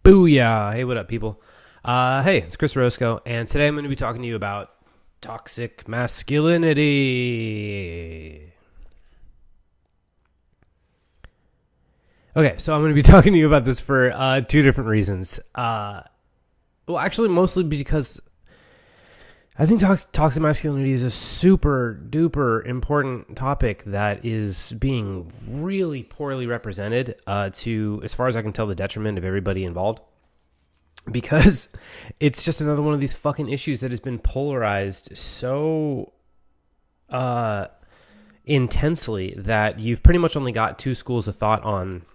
Booyah! Hey, what up, people? Hey, it's Chris Roscoe, and today I'm going to be talking to you about toxic masculinity. Okay, so I'm going to be talking to you about this for two different reasons. Actually, mostly because I think toxic masculinity is a super duper important topic that is being really poorly represented to, as far as I can tell, the detriment of everybody involved. Because it's just another one of these fucking issues that has been polarized so intensely that you've pretty much only got two schools of thought on,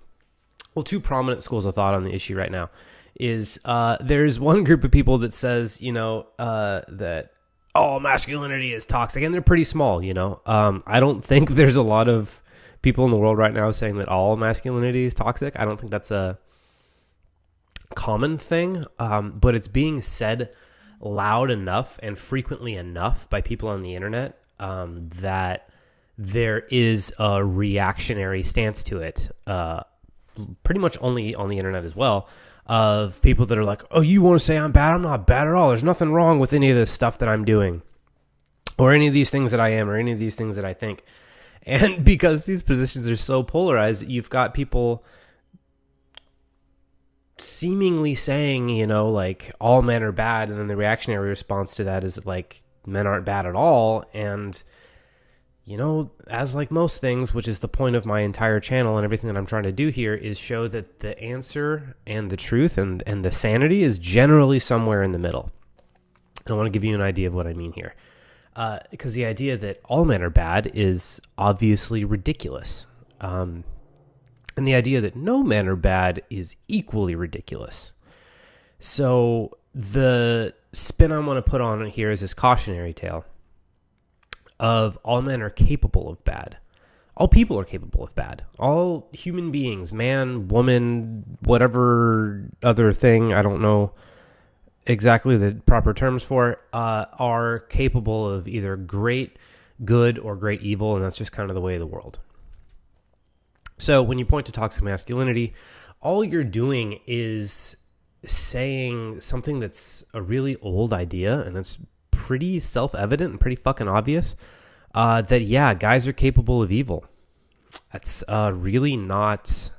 two prominent schools of thought on the issue right now. There's one group of people that says, that all masculinity is toxic, and they're pretty small, I don't think there's a lot of people in the world right now saying that all masculinity is toxic. I don't think that's a common thing, but it's being said loud enough and frequently enough by people on the internet that there is a reactionary stance to it, pretty much only on the internet as well, of people that are like, oh, you want to say I'm bad? I'm not bad at all. There's nothing wrong with any of this stuff that I'm doing, or any of these things that I am, or any of these things that I think. And because these positions are so polarized, you've got people seemingly saying, like all men are bad, and then the reactionary response to that is like men aren't bad at all. And as like most things, which is the point of my entire channel and everything that I'm trying to do here, is show that the answer and the truth and the sanity is generally somewhere in the middle. And I want to give you an idea of what I mean here, because the idea that all men are bad is obviously ridiculous. And the idea that no men are bad is equally ridiculous. So the spin I want to put on it here is this cautionary tale of all men are capable of bad. All people are capable of bad. All human beings, man, woman, whatever other thing, I don't know exactly the proper terms for it, are capable of either great good or great evil, and that's just kind of the way of the world. So when you point to toxic masculinity, all you're doing is saying something that's a really old idea, and it's pretty self-evident and pretty fucking obvious, that, yeah, guys are capable of evil. That's really not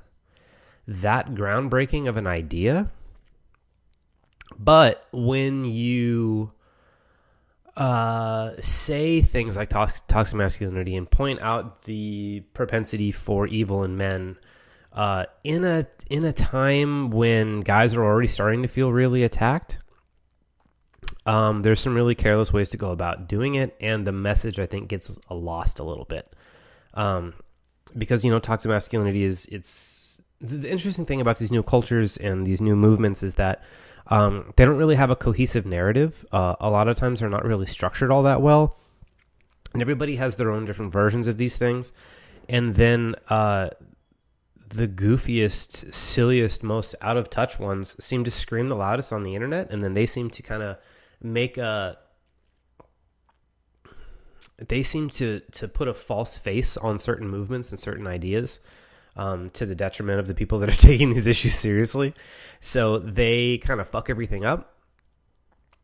that groundbreaking of an idea. But when you say things like toxic masculinity and point out the propensity for evil in men in a time when guys are already starting to feel really attacked, there's some really careless ways to go about doing it, and the message, I think, gets lost a little bit. Because, toxic masculinity it's the interesting thing about these new cultures and these new movements is that they don't really have a cohesive narrative. A lot of times they're not really structured all that well, and everybody has their own different versions of these things. And then the goofiest, silliest, most out of touch ones seem to scream the loudest on the internet, and then they seem to kind of they seem to put a false face on certain movements and certain ideas, to the detriment of the people that are taking these issues seriously. So they kind of fuck everything up.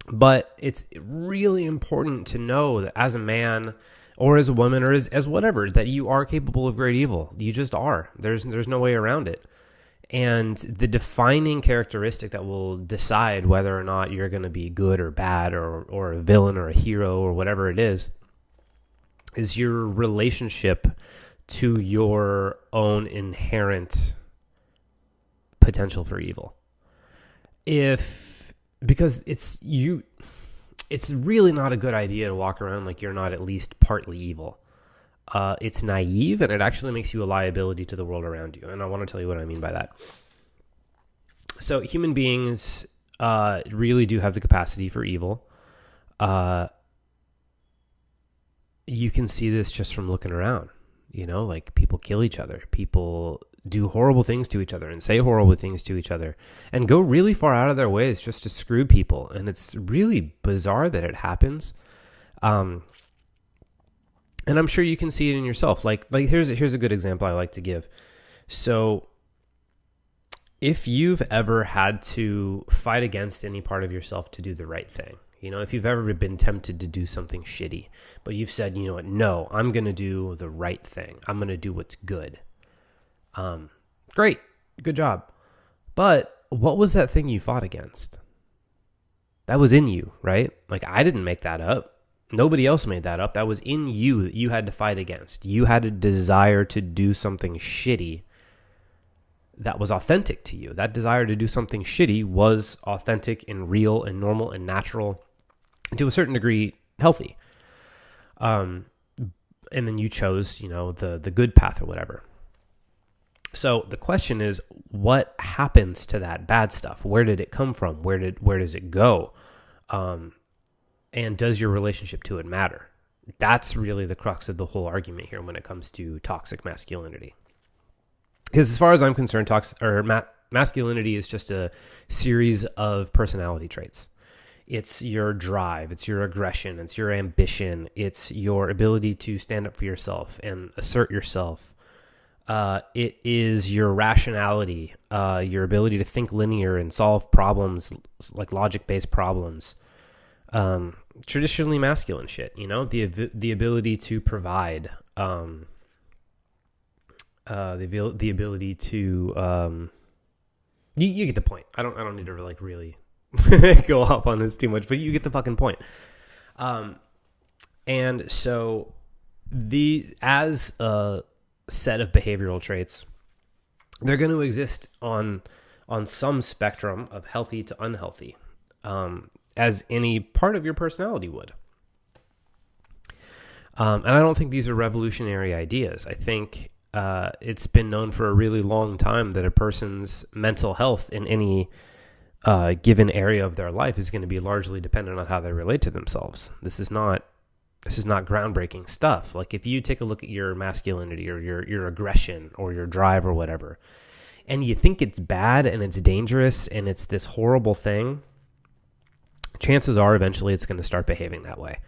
But it's really important to know that as a man or as a woman or as whatever, that you are capable of great evil. You just are. There's no way around it. And the defining characteristic that will decide whether or not you're going to be good or bad or a villain or a hero or whatever it is your relationship to your own inherent potential for evil. Because it's really not a good idea to walk around like you're not at least partly evil. It's naive, and it actually makes you a liability to the world around you. And I want to tell you what I mean by that. So human beings really do have the capacity for evil. You can see this just from looking around. Like people kill each other. People do horrible things to each other and say horrible things to each other and go really far out of their ways just to screw people. And it's really bizarre that it happens. And I'm sure you can see it in yourself. Like here's a good example I like to give. So if you've ever had to fight against any part of yourself to do the right thing, if you've ever been tempted to do something shitty, but you've said, you know what, no, I'm going to do the right thing. I'm going to do what's good. Great. Good job. But what was that thing you fought against? That was in you, right? Like, I didn't make that up. Nobody else made that up. That was in you that you had to fight against. You had a desire to do something shitty that was authentic to you. That desire to do something shitty was authentic and real and normal and natural, and to a certain degree, healthy. And then you chose, the good path or whatever. So the question is, what happens to that bad stuff? Where did it come from? Where does it go? And does your relationship to it matter? That's really the crux of the whole argument here when it comes to toxic masculinity. Because as far as I'm concerned, masculinity is just a series of personality traits. It's your drive, it's your aggression, it's your ambition, it's your ability to stand up for yourself and assert yourself. It is your rationality, your ability to think linear and solve problems, like logic-based problems. Traditionally masculine shit, the ability to provide, the ability to, you get the point. I don't need to really go off on this too much, but you get the fucking point. And so as a set of behavioral traits, they're going to exist on some spectrum of healthy to unhealthy, as any part of your personality would. And I don't think these are revolutionary ideas. I think it's been known for a really long time that a person's mental health in any given area of their life is going to be largely dependent on how they relate to themselves. This is not groundbreaking stuff. Like, if you take a look at your masculinity or your aggression or your drive or whatever, and you think it's bad and it's dangerous and it's this horrible thing, chances are eventually it's going to start behaving that way.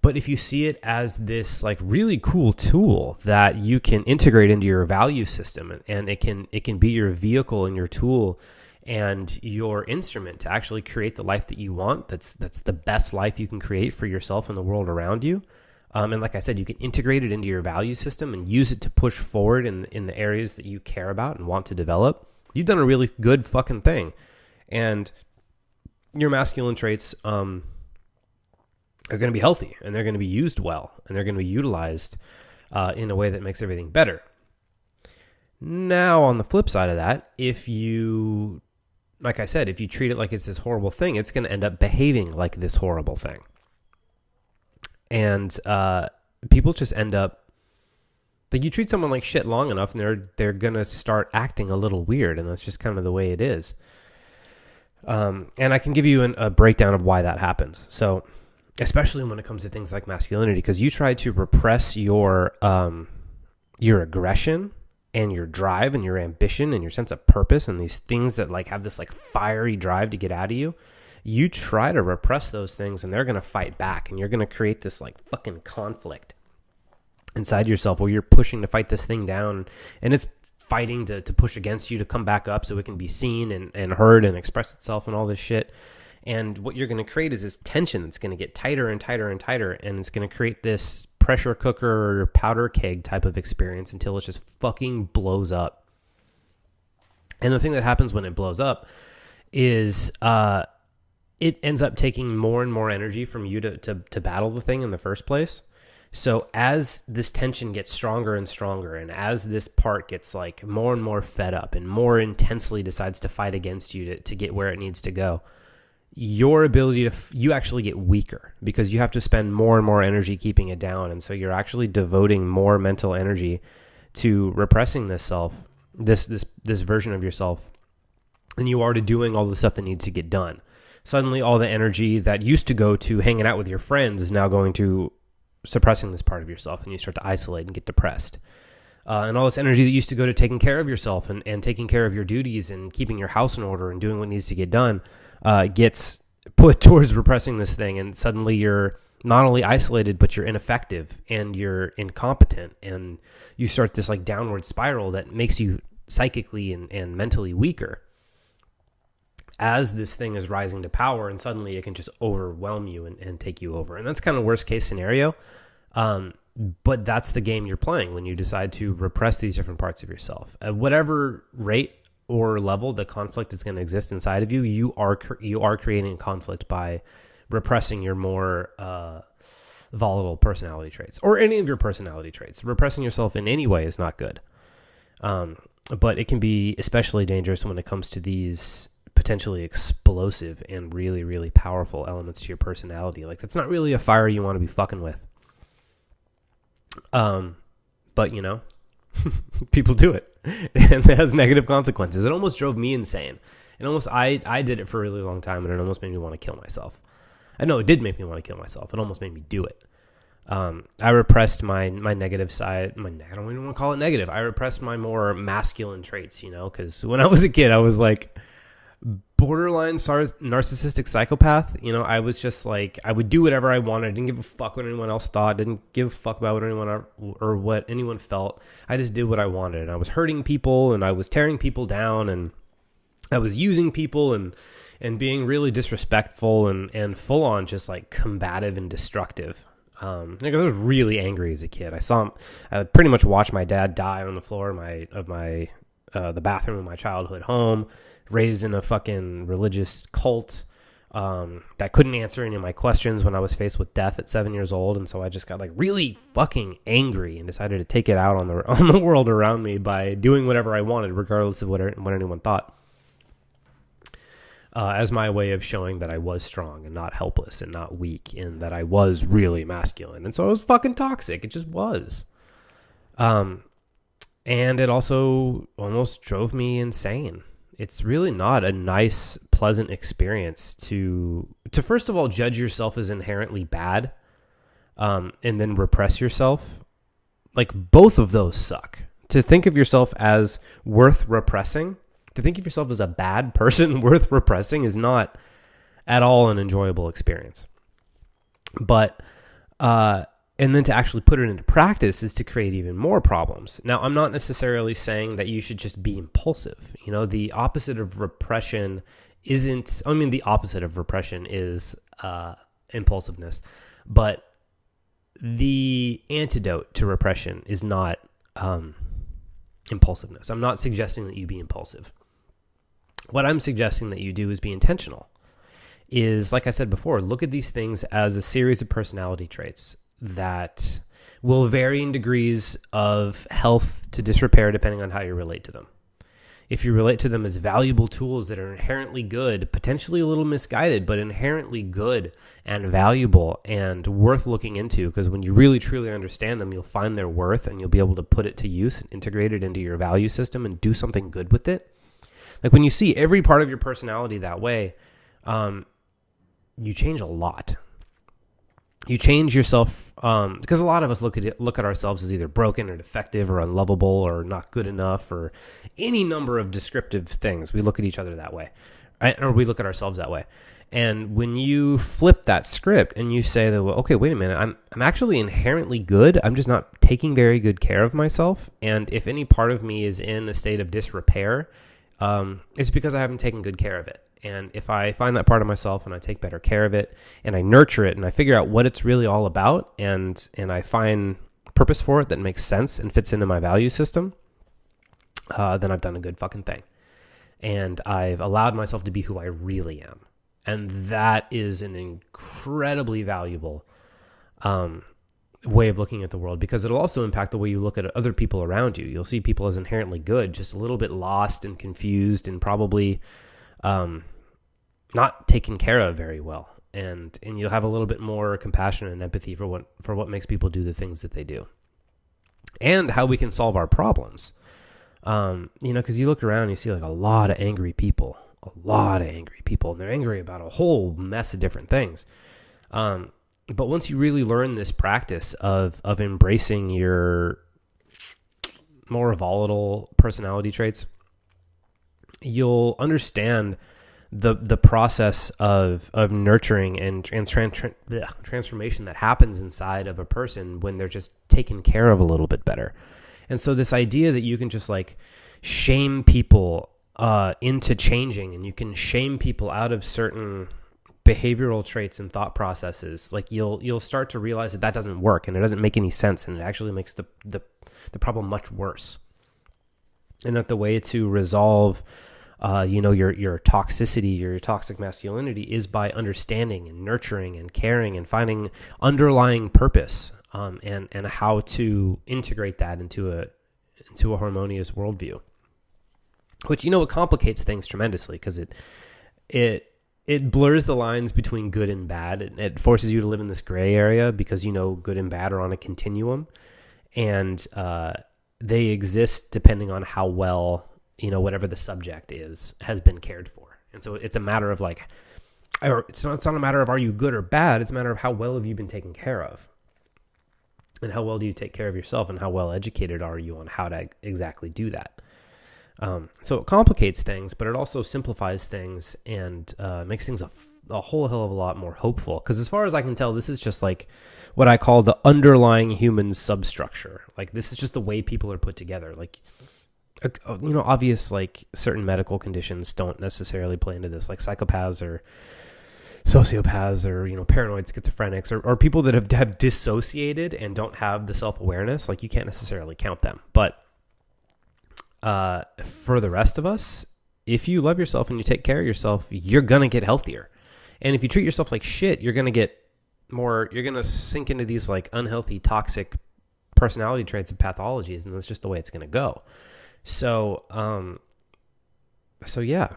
But if you see it as this like really cool tool that you can integrate into your value system, and it can be your vehicle and your tool and your instrument to actually create the life that you want, that's the best life you can create for yourself and the world around you. And like I said, you can integrate it into your value system and use it to push forward in the areas that you care about and want to develop. You've done a really good fucking thing. And your masculine traits are going to be healthy, and they're going to be used well, and they're going to be utilized in a way that makes everything better. Now, on the flip side of that, if you treat it like it's this horrible thing, it's going to end up behaving like this horrible thing. And people just end up, like, you treat someone like shit long enough, and they're going to start acting a little weird, and that's just kind of the way it is. And I can give you a breakdown of why that happens. So, especially when it comes to things like masculinity, because you try to repress your aggression and your drive and your ambition and your sense of purpose and these things that like have this like fiery drive to get out of you. You try to repress those things, and they're going to fight back, and you're going to create this like fucking conflict inside yourself where you're pushing to fight this thing down, and it's fighting to push against you to come back up so it can be seen and heard and express itself and all this shit. And what you're going to create is this tension that's going to get tighter and tighter and tighter, and it's going to create this pressure cooker or powder keg type of experience until it just fucking blows up. And the thing that happens when it blows up is it ends up taking more and more energy from you to battle the thing in the first place. So as this tension gets stronger and stronger, and as this part gets like more and more fed up and more intensely decides to fight against you to get where it needs to go, your ability you actually get weaker because you have to spend more and more energy keeping it down. And so you're actually devoting more mental energy to repressing this version of yourself than you are to doing all the stuff that needs to get done. Suddenly all the energy that used to go to hanging out with your friends is now going to suppressing this part of yourself, and you start to isolate and get depressed. And all this energy that used to go to taking care of yourself and taking care of your duties and keeping your house in order and doing what needs to get done gets put towards repressing this thing, and suddenly you're not only isolated, but you're ineffective and you're incompetent, and you start this like downward spiral that makes you psychically and mentally weaker. as this thing is rising to power, and suddenly it can just overwhelm you and take you over. And that's kind of worst case scenario. But that's the game you're playing when you decide to repress these different parts of yourself. At whatever rate or level the conflict is going to exist inside of you, you are creating conflict by repressing your more volatile personality traits, or any of your personality traits. Repressing yourself in any way is not good. But it can be especially dangerous when it comes to these potentially explosive and really, really powerful elements to your personality. Like, that's not really a fire you want to be fucking with. But you know, people do it, and it has negative consequences. It almost drove me insane. I did it for a really long time, and it almost made me want to kill myself. I know it did make me want to kill myself. It almost made me do it. I repressed my negative side. I don't even want to call it negative. I repressed my more masculine traits, you know, because when I was a kid, I was like borderline narcissistic psychopath. You know, I was just like, I would do whatever I wanted. I didn't give a fuck what anyone else thought. Didn't give a fuck about what anyone or what anyone felt. I just did what I wanted. And I was hurting people, and I was tearing people down, and I was using people and being really disrespectful and full on just like combative and destructive. Because I was really angry as a kid. I pretty much watched my dad die on the floor of the bathroom of my childhood home, raised in a fucking religious cult that couldn't answer any of my questions when I was faced with death at 7 years old. And so I just got like really fucking angry and decided to take it out on the world around me by doing whatever I wanted, regardless of what anyone thought. As my way of showing that I was strong and not helpless and not weak, and that I was really masculine. And so I was fucking toxic. It just was. And it also almost drove me insane. It's really not a nice, pleasant experience to first of all judge yourself as inherently bad, and then repress yourself. Like, both of those suck. To think of yourself as worth repressing, to think of yourself as a bad person worth repressing, is not at all an enjoyable experience. But and then to actually put it into practice is to create even more problems. Now, I'm not necessarily saying that you should just be impulsive. You know, the opposite of repression the opposite of repression is impulsiveness. But the antidote to repression is not impulsiveness. I'm not suggesting that you be impulsive. What I'm suggesting that you do is be intentional. Is, like I said before, look at these things as a series of personality traits that will vary in degrees of health to disrepair depending on how you relate to them. If you relate to them as valuable tools that are inherently good, potentially a little misguided, but inherently good and valuable and worth looking into, because when you really truly understand them, you'll find their worth and you'll be able to put it to use and integrate it into your value system and do something good with it. Like, when you see every part of your personality that way, you change a lot. You change yourself, because a lot of us look at ourselves as either broken or defective or unlovable or not good enough or any number of descriptive things. We look at each other that way, right? Or we look at ourselves that way. And when you flip that script and you say that, well, okay, wait a minute, I'm actually inherently good. I'm just not taking very good care of myself. And if any part of me is in a state of disrepair, it's because I haven't taken good care of it. And if I find that part of myself and I take better care of it and I nurture it and I figure out what it's really all about and I find purpose for it that makes sense and fits into my value system, then I've done a good fucking thing. And I've allowed myself to be who I really am. And that is an incredibly valuable way of looking at the world, because it'll also impact the way you look at other people around you. You'll see people as inherently good, just a little bit lost and confused and probably not taken care of very well, and you'll have a little bit more compassion and empathy for what makes people do the things that they do, and how we can solve our problems. Because you look around and you see like a lot of angry people, and they're angry about a whole mess of different things. But once you really learn this practice of embracing your more volatile personality traits, you'll understand the process of nurturing and transformation that happens inside of a person when they're just taken care of a little bit better. And so this idea that you can just like shame people into changing, and you can shame people out of certain behavioral traits and thought processes, like you'll start to realize that doesn't work and it doesn't make any sense, and it actually makes the problem much worse. And that the way to resolve your toxicity, your toxic masculinity, is by understanding and nurturing and caring and finding underlying purpose, and how to integrate that into a harmonious worldview. Which, it complicates things tremendously, because it blurs the lines between good and bad. It forces you to live in this gray area, because good and bad are on a continuum, and they exist depending on how well whatever the subject has been cared for. And so it's a matter of it's not a matter of are you good or bad, it's a matter of how well have you been taken care of, and how well do you take care of yourself, and how well educated are you on how to exactly do that. So it complicates things, but it also simplifies things, and makes things a whole hell of a lot more hopeful. Because as far as I can tell, this is just what I call the underlying human substructure. This is just the way people are put together. Obvious, certain medical conditions don't necessarily play into this, like psychopaths or sociopaths or, paranoid schizophrenics or people that have dissociated and don't have the self-awareness. You can't necessarily count them. But for the rest of us, if you love yourself and you take care of yourself, you're going to get healthier. And if you treat yourself like shit, you're going to sink into these unhealthy, toxic personality traits and pathologies. And that's just the way it's going to go. So yeah,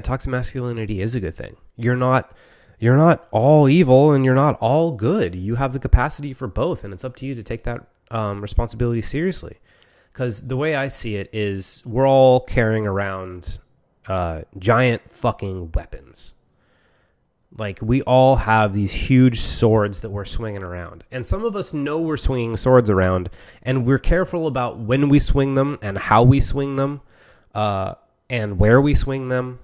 toxic masculinity is a good thing. You're not all evil and you're not all good. You have the capacity for both, and it's up to you to take that responsibility seriously. Because the way I see it is, we're all carrying around giant fucking weapons. We all have these huge swords that we're swinging around. And some of us know we're swinging swords around, and we're careful about when we swing them and how we swing them, and where we swing them.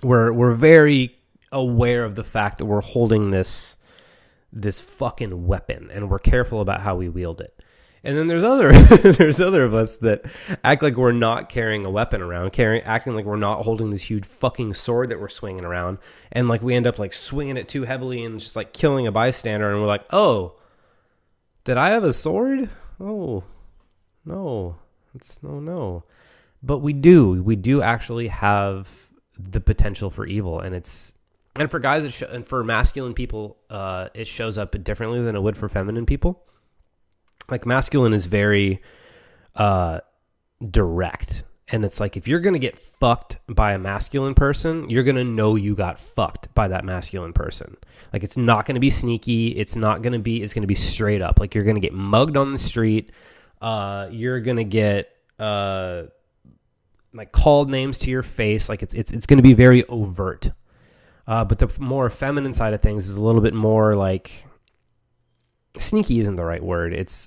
We're very aware of the fact that we're holding this fucking weapon, and we're careful about how we wield it. And then there's other of us that act like we're not carrying a weapon around, acting like we're not holding this huge fucking sword that we're swinging around, and we end up swinging it too heavily and just killing a bystander, and we're like, oh, did I have a sword? Oh, no, no. But we do actually have the potential for evil, and for guys and for masculine people, it shows up differently than it would for feminine people. Masculine is very direct, and it's if you're going to get fucked by a masculine person, you're going to know you got fucked by that masculine person. It's not going to be sneaky. It's going to be straight up. You're going to get mugged on the street. You're going to get called names to your face. It's going to be very overt. But the more feminine side of things is a little bit more sneaky isn't the right word. It's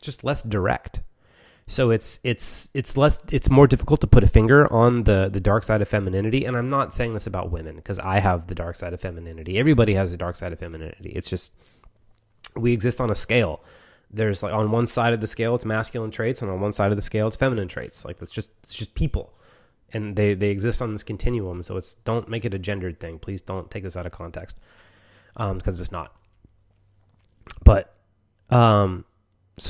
just less direct. So it's more difficult to put a finger on the dark side of femininity. And I'm not saying this about women, because I have the dark side of femininity. Everybody has the dark side of femininity. It's just, we exist on a scale. There's on one side of the scale, it's masculine traits, and on one side of the scale, it's feminine traits. It's just people. And they exist on this continuum. So don't make it a gendered thing. Please don't take this out of context. Because it's not. But, so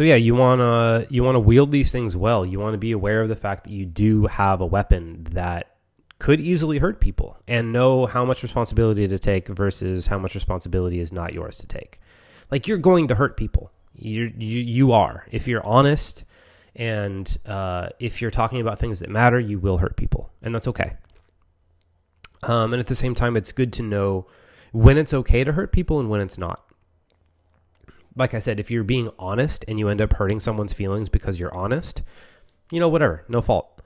yeah, you want to wield these things well. You want to be aware of the fact that you do have a weapon that could easily hurt people, and know how much responsibility to take versus how much responsibility is not yours to take. You're going to hurt people. You are. If you're honest, and if you're talking about things that matter, you will hurt people, and that's okay. And at the same time, it's good to know when it's okay to hurt people and when it's not. Like I said, if you're being honest and you end up hurting someone's feelings because you're honest, whatever, no fault.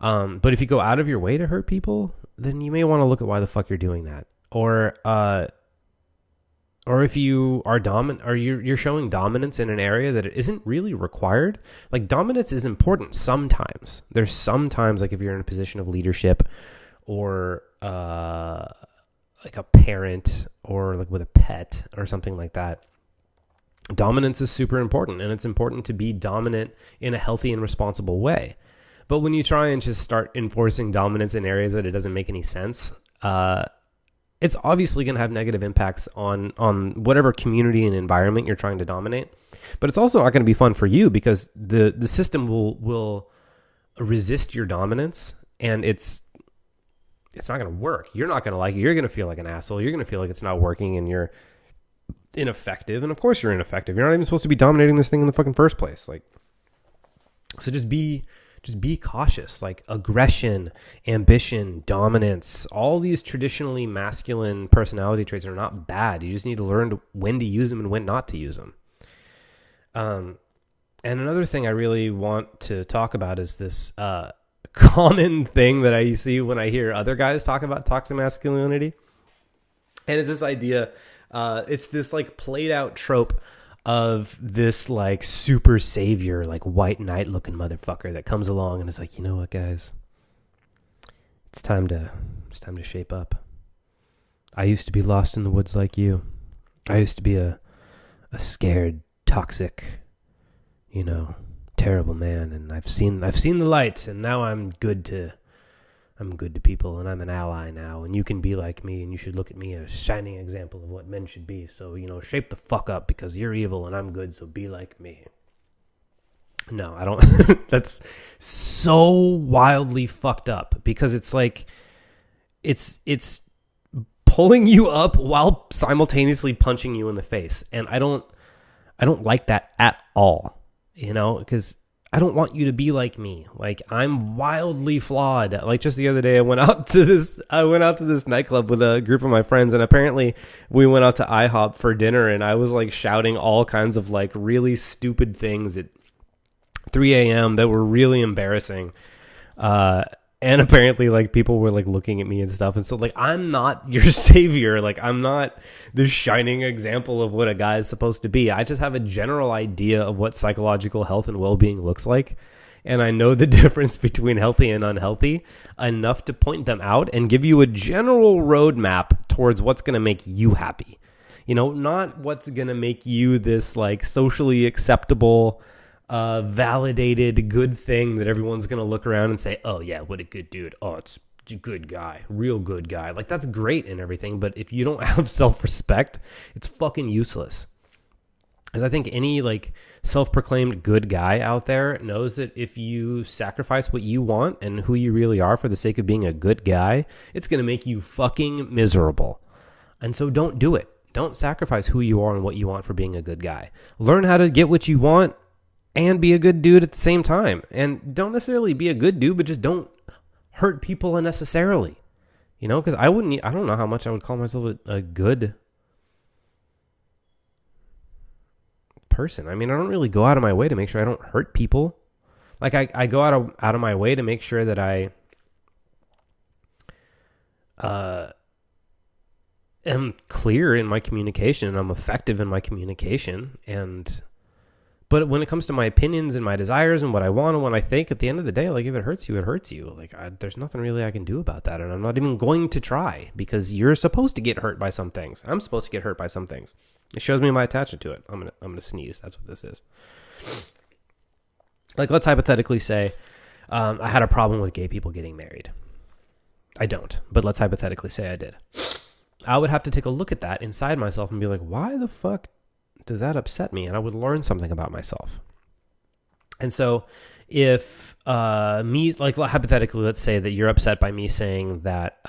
But if you go out of your way to hurt people, then you may want to look at why the fuck you're doing that. Or if you are dominant, or you're showing dominance in an area that it isn't really required. Dominance is important sometimes. There's sometimes, if you're in a position of leadership, or a parent, or with a pet or something like that, Dominance is super important, and it's important to be dominant in a healthy and responsible way. But when you try and just start enforcing dominance in areas that it doesn't make any sense, it's obviously going to have negative impacts on whatever community and environment you're trying to dominate. But it's also not going to be fun for you, because the system will resist your dominance, and it's not going to work. You're not going to like it. You're going to feel like an asshole. You're going to feel like it's not working, and you're ineffective. And of course you're ineffective. You're not even supposed to be dominating this thing in the fucking first place. Like, so just be cautious. Like, aggression, ambition, dominance, all these traditionally masculine personality traits are not bad. You just need to learn when to use them and when not to use them. And another thing I really want to talk about is this common thing that I see when I hear other guys talk about toxic masculinity. And it's this idea, it's this like played out trope of this like super savior, like white knight looking motherfucker that comes along and is like, you know what, guys, it's time to shape up. I used to be lost in the woods like you. I used to be a scared, toxic, terrible man, and I've seen the light, and now I'm good to people, and I'm an ally now, and you can be like me, and you should look at me as a shining example of what men should be. So, shape the fuck up, because you're evil and I'm good, so be like me. No, I don't. That's so wildly fucked up, because it's like it's pulling you up while simultaneously punching you in the face, and I don't like that at all. Because I don't want you to be like me. Like, I'm wildly flawed. Like, just the other day, I went out to this nightclub with a group of my friends, and apparently we went out to IHOP for dinner, and I was like shouting all kinds of like really stupid things at 3 a.m. that were really embarrassing. And apparently, like, people were like looking at me and stuff. And so, like, I'm not your savior. Like, I'm not the shining example of what a guy is supposed to be. I just have a general idea of what psychological health and well-being looks like. And I know the difference between healthy and unhealthy enough to point them out and give you a general roadmap towards what's going to make you happy. Not what's going to make you this like socially acceptable, validated good thing that everyone's going to look around and say, oh yeah, what a good dude. Oh, it's a good guy, real good guy. Like, that's great and everything, but if you don't have self-respect, it's fucking useless. Because I think any like self-proclaimed good guy out there knows that if you sacrifice what you want and who you really are for the sake of being a good guy, it's going to make you fucking miserable. And so don't do it. Don't sacrifice who you are and what you want for being a good guy. Learn how to get what you want and be a good dude at the same time. And don't necessarily be a good dude, but just don't hurt people unnecessarily. Because I don't know how much I would call myself a good person. I mean, I don't really go out of my way to make sure I don't hurt people. Like, I go out of my way to make sure that I am clear in my communication, and I'm effective in my communication. But when it comes to my opinions and my desires and what I want and what I think, at the end of the day, like, if it hurts you, it hurts you. Like, there's nothing really I can do about that. And I'm not even going to try, because you're supposed to get hurt by some things. I'm supposed to get hurt by some things. It shows me my attachment to it. I'm gonna sneeze. That's what this is. Like, let's hypothetically say I had a problem with gay people getting married. I don't, but let's hypothetically say I did. I would have to take a look at that inside myself and be like, why the fuck does that upset me? And I would learn something about myself. And so if like, hypothetically, let's say that you're upset by me saying that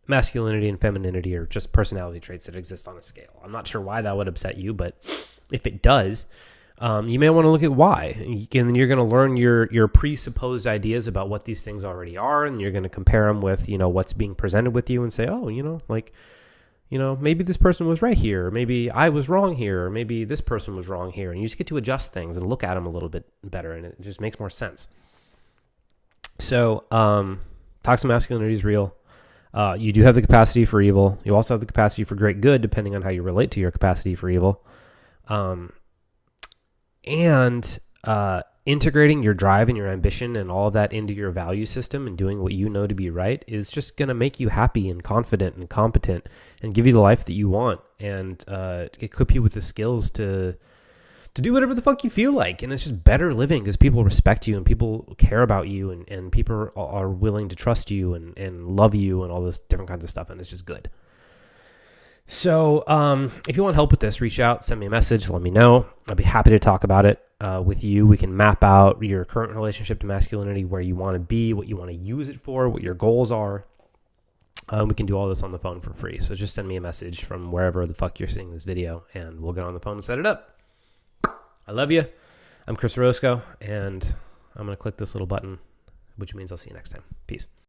masculinity and femininity are just personality traits that exist on a scale. I'm not sure why that would upset you, but if it does, you may want to look at why. And you're going to learn your presupposed ideas about what these things already are, and you're going to compare them with, what's being presented with you and say, oh, maybe this person was right here, or maybe I was wrong here, or maybe this person was wrong here. And you just get to adjust things and look at them a little bit better, and it just makes more sense. So, toxic masculinity is real. You do have the capacity for evil. You also have the capacity for great good, depending on how you relate to your capacity for evil. And integrating your drive and your ambition and all of that into your value system and doing what you know to be right is just going to make you happy and confident and competent and give you the life that you want and equip you with the skills to do whatever the fuck you feel like. And it's just better living because people respect you and people care about you and people are willing to trust you and love you and all this different kinds of stuff. And it's just good. So if you want help with this, reach out, send me a message, let me know. I'll be happy to talk about it with you. We can map out your current relationship to masculinity, where you want to be, what you want to use it for, what your goals are. We can do all this on the phone for free. So just send me a message from wherever the fuck you're seeing this video, and we'll get on the phone and set it up. I love you. I'm Chris Roscoe, and I'm going to click this little button, which means I'll see you next time. Peace.